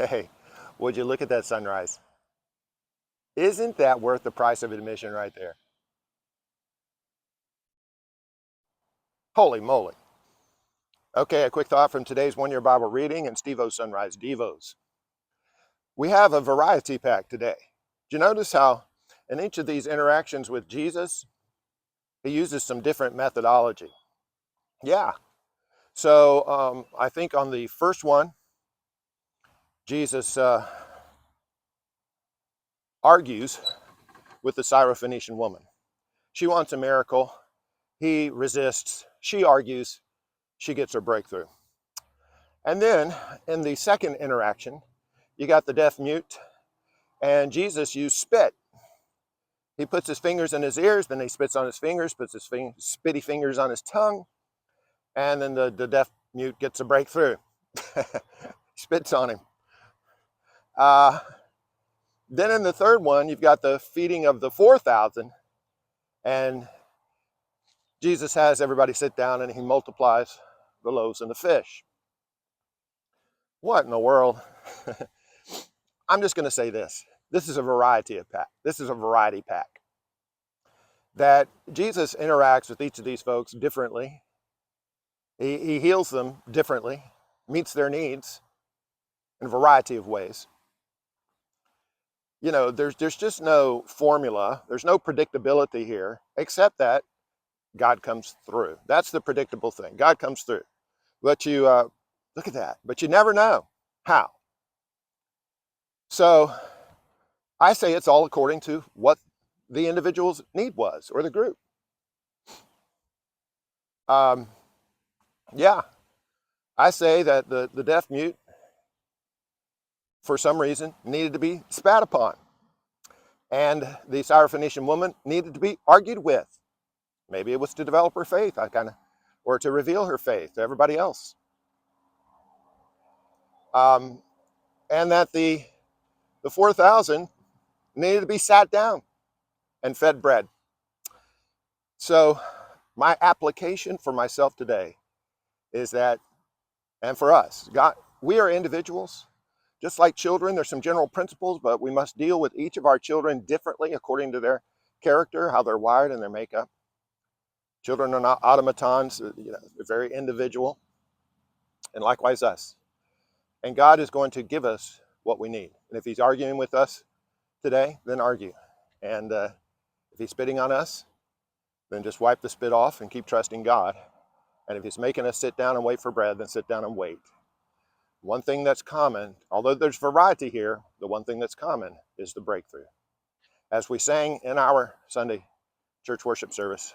Hey, would you look at that sunrise? Isn't that worth the price of admission right there? Holy moly. Okay, a quick thought from today's one-year Bible reading and Steveo Sunrise Devos. We have a variety pack today. Did you notice how in each of these interactions with Jesus, he uses some different methodology? Yeah. So I think on the first one, Jesus argues with the Syrophoenician woman. She wants a miracle. He resists. She argues. She gets her breakthrough. And then in the second interaction, you got the deaf mute, and Jesus used spit. He puts his fingers in his ears, then he spits on his fingers, puts his spitty fingers on his tongue, and then the deaf mute gets a breakthrough. Spits on him. Then in the third one, you've got the feeding of the 4,000, and Jesus has everybody sit down and he multiplies the loaves and the fish. What in the world? I'm just going to say this. This is a variety of pack. This is a variety pack. That Jesus interacts with each of these folks differently. He heals them differently, meets their needs in a variety of ways. You know, there's just no formula. There's no predictability here, except that God comes through. That's the predictable thing. God comes through. But you, look at that. But you never know how. So I say it's all according to what the individual's need was, or the group. Yeah, I say that the deaf mute, for some reason, needed to be spat upon. And the Syrophoenician woman needed to be argued with. Maybe it was to develop her faith, or to reveal her faith to everybody else. And that the 4,000 needed to be sat down and fed bread. So my application for myself today is that, and for us, God, we are individuals. Just like children, there's some general principles, but we must deal with each of our children differently according to their character, how they're wired and their makeup. Children are not automatons, they're very individual, and likewise us. And God is going to give us what we need. And if he's arguing with us today, then argue. And if he's spitting on us, then just wipe the spit off and keep trusting God. And if he's making us sit down and wait for bread, then sit down and wait. One thing that's common, although there's variety here, the one thing that's common is the breakthrough. As we sang in our Sunday church worship service,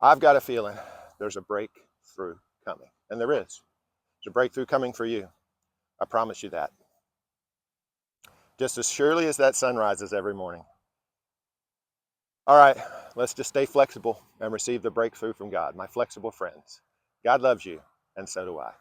I've got a feeling there's a breakthrough coming. And there is. There's a breakthrough coming for you. I promise you that. Just as surely as that sun rises every morning. All right, let's just stay flexible and receive the breakthrough from God, my flexible friends. God loves you, and so do I.